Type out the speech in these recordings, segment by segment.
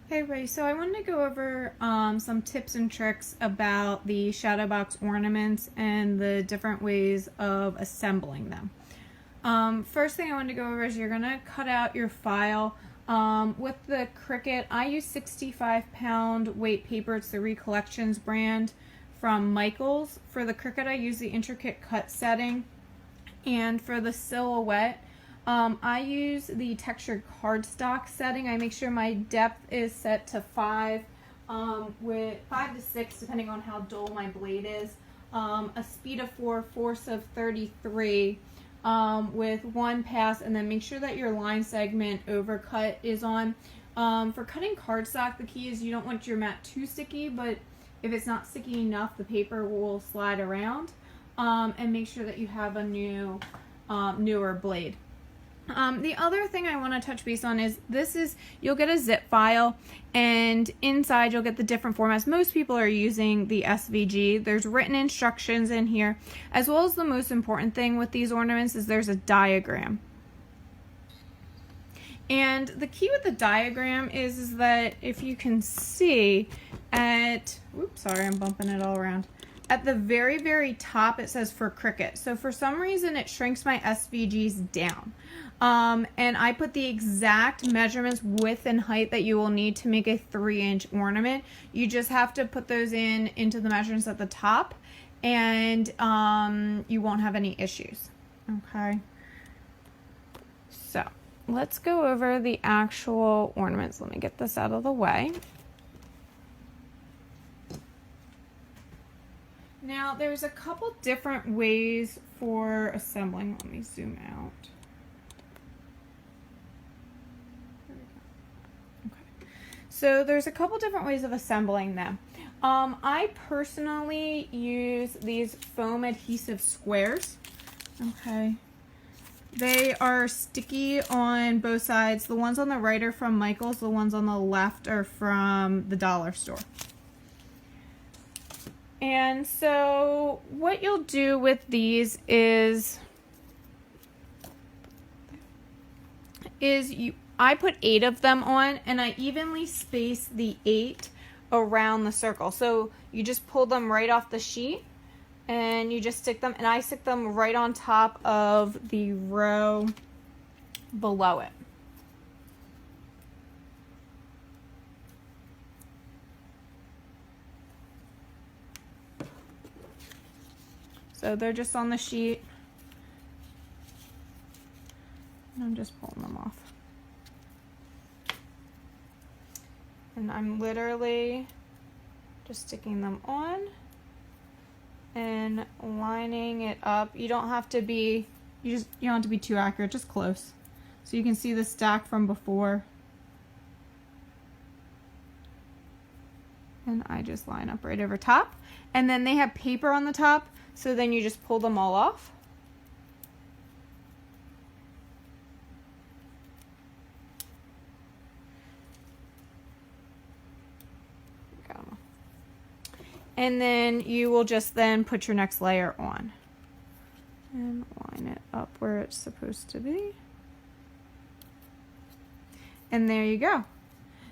Hey Ray, so I wanted to go over some tips and tricks about the shadow box ornaments and the different ways of assembling them. First thing I wanted to go over is you're going to cut out your file. With the Cricut, I use 65-pound weight paper. It's the Recollections brand from Michaels. For the Cricut, I use the intricate cut setting. And for the silhouette, I use the textured cardstock setting. I make sure my depth is set to 5, with 5 to 6, depending on how dull my blade is. A speed of 4, force of 33, with 1 pass, and then make sure that your line segment overcut is on. For cutting cardstock, the key is you don't want your mat too sticky, but if it's not sticky enough, the paper will slide around. And make sure that you have a newer blade. The other thing I want to touch base on is you'll get a zip file, and inside you'll get the different formats. Most people are using the SVG. There's written instructions in here, as well as the most important thing with these ornaments is there's a diagram. And the key with the diagram is that if you can see oops, sorry, I'm bumping it all around. At the very, very top, it says for Cricut. So for some reason, it shrinks my SVGs down. And I put the exact measurements, width and height that you will need to make a 3-inch ornament. You just have to put those into the measurements at the top, and you won't have any issues. Okay. So let's go over the actual ornaments. Let me get this out of the way. Now, there's a couple different ways for assembling. Let me zoom out. There we go. Okay. So there's a couple different ways of assembling them. I personally use these foam adhesive squares. Okay. They are sticky on both sides. The ones on the right are from Michaels. The ones on the left are from the dollar store. And so what you'll do with these is I put 8 of them on, and I evenly space the 8 around the circle. So you just pull them right off the sheet and you just stick them, and I stick them right on top of the row below it. So they're just on the sheet, and I'm just pulling them off. And I'm literally just sticking them on and lining it up. You don't have to be, you don't have to be too accurate, just close. So you can see the stack from before. And I just line up right over top. And then they have paper on the top, so then you just pull them all off. And then you will just then put your next layer on. And line it up where it's supposed to be. And there you go.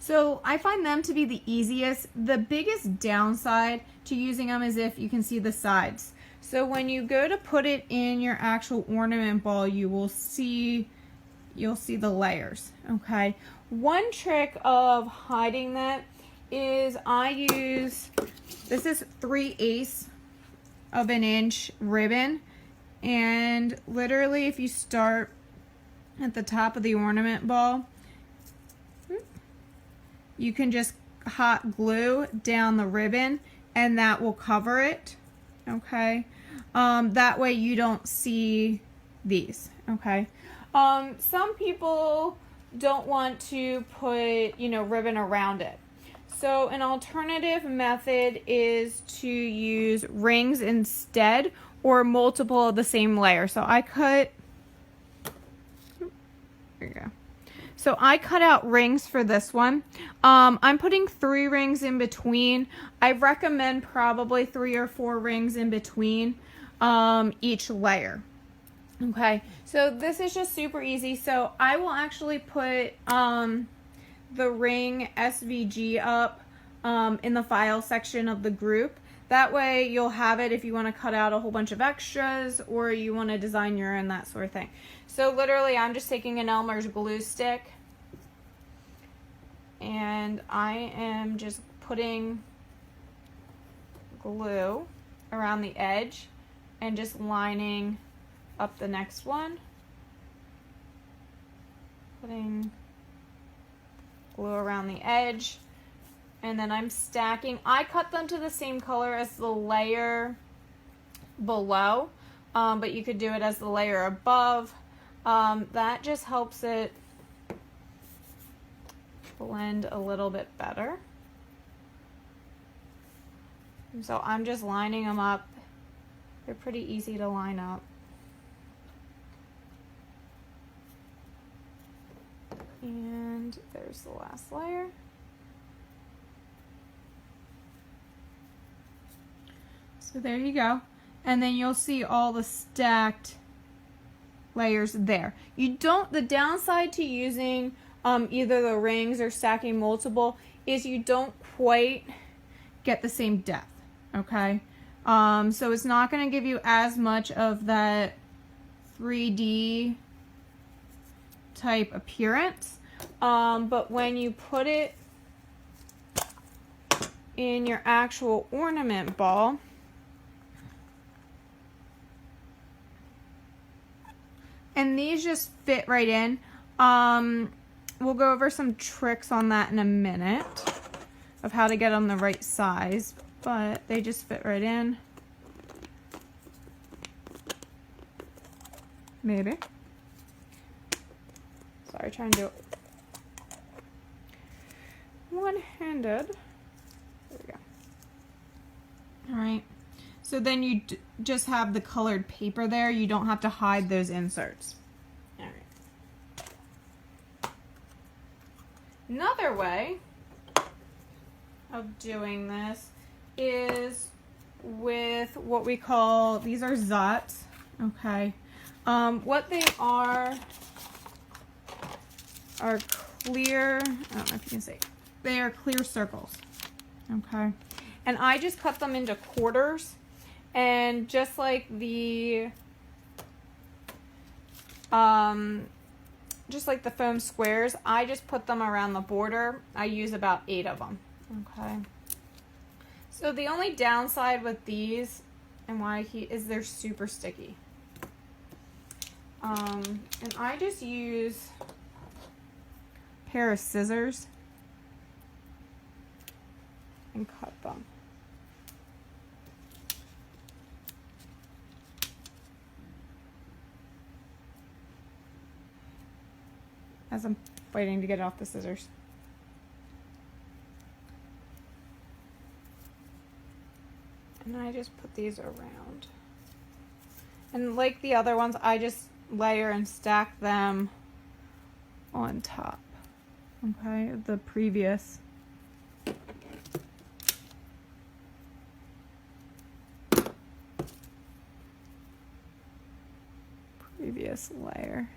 So I find them to be the easiest. The biggest downside to using them is if you can see the sides. So when you go to put it in your actual ornament ball, you'll see the layers, okay? One trick of hiding that is this is 3/8 of an inch ribbon, and literally if you start at the top of the ornament ball, you can just hot glue down the ribbon and that will cover it, okay? That way you don't see these, okay? Some people don't want to put, ribbon around it. So an alternative method is to use rings instead, or multiple of the same layer. So I cut, there you go. So I cut out rings for this one. I'm putting 3 rings in between. I recommend probably 3 or 4 rings in between each layer. Okay, so this is just super easy. So I will actually put the ring SVG up in the file section of the group. That way you'll have it if you want to cut out a whole bunch of extras or you want to design your own, that sort of thing. So literally I'm just taking an Elmer's glue stick and I am just putting glue around the edge and just lining up the next one. Putting glue around the edge. And then I'm stacking. I cut them to the same color as the layer below, but you could do it as the layer above. That just helps it blend a little bit better. And so I'm just lining them up. They're pretty easy to line up. And there's the last layer. So there you go. And then you'll see all the stacked layers there. You don't, the downside to using either the rings or stacking multiple is you don't quite get the same depth, okay? So it's not going to give you as much of that 3D type appearance. But when you put it in your actual ornament ball, and these just fit right in. We'll go over some tricks on that in a minute of how to get them the right size, but they just fit right in. Maybe. Sorry, trying to do it one-handed. There we go. All right. So then you just have the colored paper there. You don't have to hide those inserts. All right. Another way of doing this is with what we call, these are Zots, okay? What they are clear, I don't know if you can see, they are clear circles, okay? And I just cut them into quarters, and just like the foam squares, I just put them around the border. I use about 8 of them, okay? So the only downside with these and why is they're super sticky. And I just use a pair of scissors and cut them. As I'm waiting to get off the scissors. And I just put these around. And like the other ones, I just layer and stack them on top, okay, the previous layer.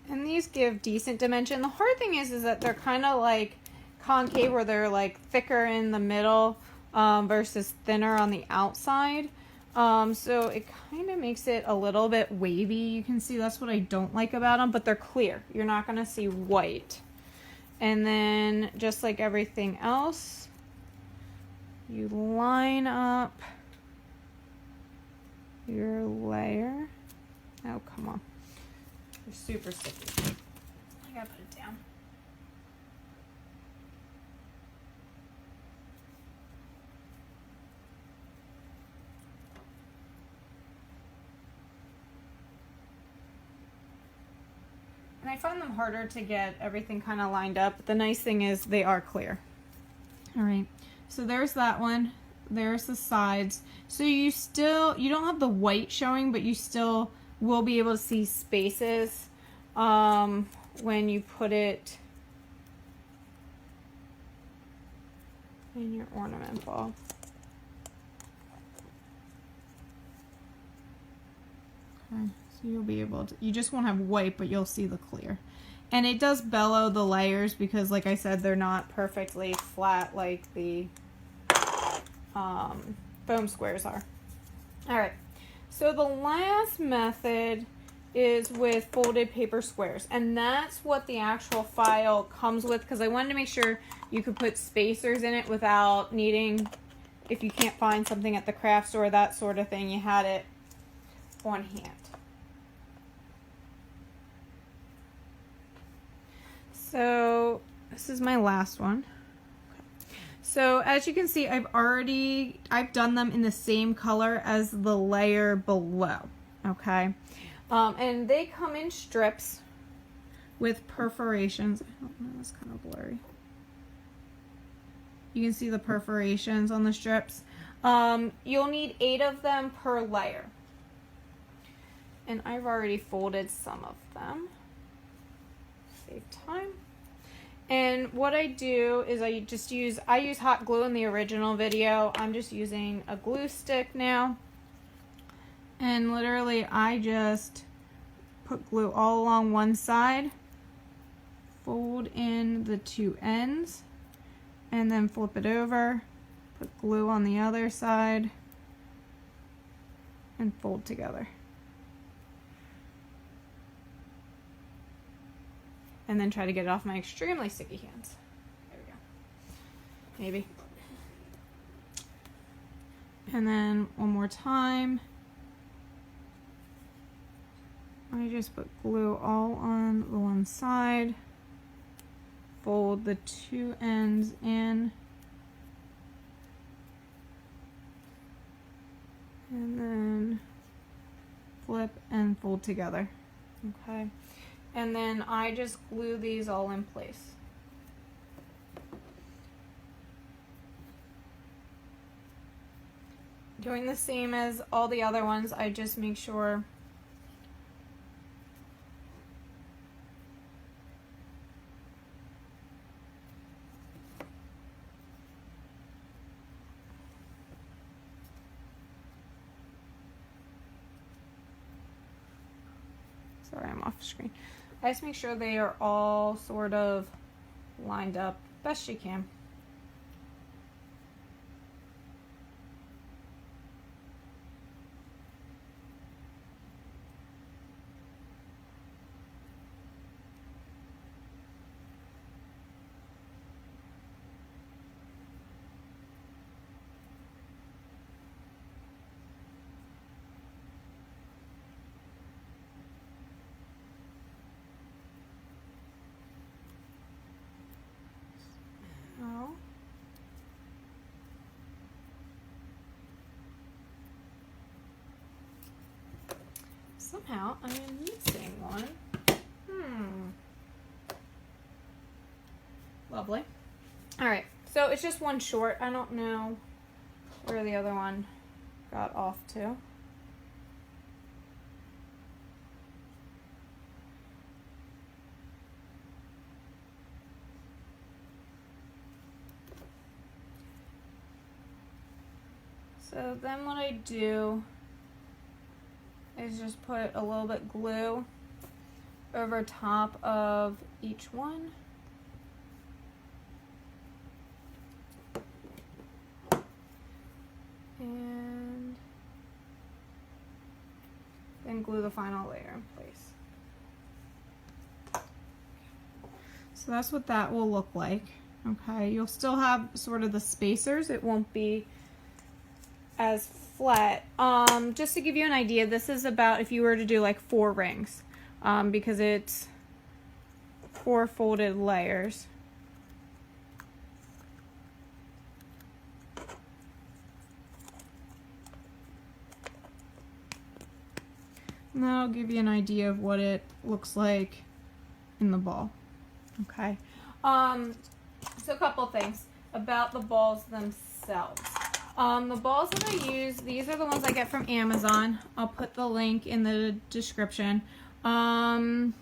And these give decent dimension. The hard thing is that they're kind of like concave, where they're like thicker in the middle versus thinner on the outside. So it kind of makes it a little bit wavy. You can see that's what I don't like about them, but they're clear. You're not going to see white. And then just like everything else, you line up your layer. Oh, come on. They're super sticky. I gotta put it down. And I find them harder to get everything kind of lined up. But the nice thing is they are clear. All right, so there's that one. There's the sides. So you don't have the white showing, but you still will be able to see spaces when you put it in your ornament ball. Okay, so you'll be able to, you just won't have white, but you'll see the clear. And it does bellow the layers because, like I said, they're not perfectly flat like the foam squares are. All right, so the last method is with folded paper squares, and that's what the actual file comes with, because I wanted to make sure you could put spacers in it without needing, if you can't find something at the craft store, that sort of thing, you had it on hand. So this is my last one. So as you can see, I've done them in the same color as the layer below, okay? And they come in strips with perforations. I don't know, it's kind of blurry. You can see the perforations on the strips. You'll need 8 of them per layer. And I've already folded some of them. Save time. And what I do is I use hot glue in the original video. I'm just using a glue stick now. And literally I just put glue all along one side, fold in the 2 ends, and then flip it over, put glue on the other side, and fold together. And then try to get it off my extremely sticky hands. There we go. Maybe. And then one more time. I just put glue all on the one side. Fold the 2 ends in. And then flip and fold together. Okay. And then I just glue these all in place. Doing the same as all the other ones, I just make sure sorry, I'm off screen. I just make sure they are all sort of lined up best you can. Somehow I am missing one. Lovely. All right, so it's just one short. I don't know where the other one got off to. So then what I do is just put a little bit glue over top of each one. And then glue the final layer in place. So that's what that will look like. Okay, you'll still have sort of the spacers. It won't be as flat. Just to give you an idea, this is about if you were to do like 4 rings, because it's 4 folded layers. And that'll give you an idea of what it looks like in the ball. Okay. So a couple things about the balls themselves. The balls that I use, these are the ones I get from Amazon. I'll put the link in the description. I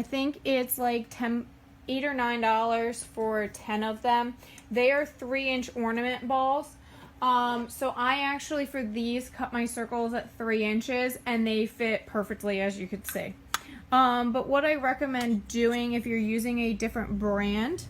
think it's like $8 or $9 for 10 of them. They are 3-inch ornament balls. So I actually, for these, cut my circles at 3 inches, and they fit perfectly, as you could see. But what I recommend doing if you're using a different brand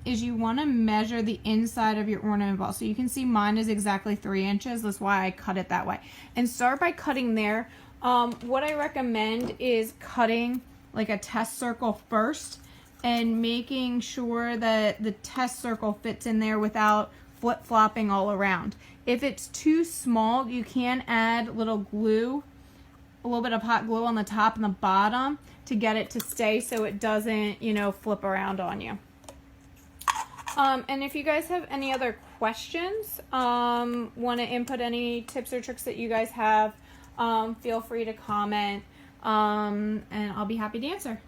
is you want to measure the inside of your ornament ball. So you can see mine is exactly 3 inches. That's why I cut it that way. And start by cutting there. What I recommend is cutting like a test circle first and making sure that the test circle fits in there without flip-flopping all around. If it's too small, you can add little glue, a little bit of hot glue on the top and the bottom to get it to stay so it doesn't, you know, flip around on you. And if you guys have any other questions, want to input any tips or tricks that you guys have, feel free to comment, and I'll be happy to answer.